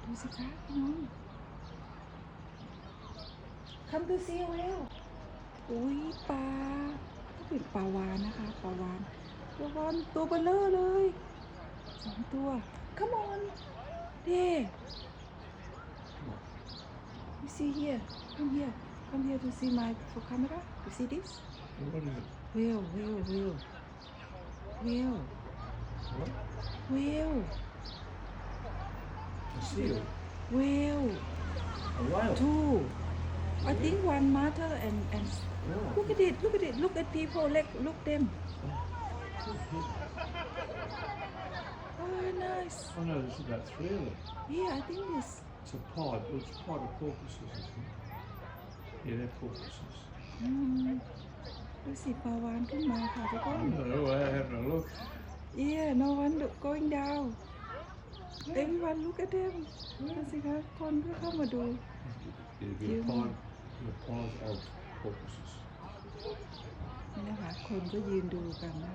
ดูสิคะพี่น้อง Come to see a whale อุ้ยปลาก็เป็นปลาวาฬนะคะปลาวาฬตัวเบลเลอร์เลย2 ตัว Come on there you see here come here to see my for camera you see this What is it? whale What? whale A seal? whale A whale? 2 I think one mother and Oh. look at it look at people look them oh nice Oh no, there's about 3 of them. yeah I think this It's a pod. Well, it's a pod of porpoises, I think. Yeah, they're porpoises. ดูสิปลาวาฬขึ้นมาค่ะทุกคน No, I haven't a look. yeah no one going down everyone look at them ดูสิคะคนก็เข้ามาดู It'd be a pod of porpoises. นี่นะคะคนก็ยืนดูกันนะ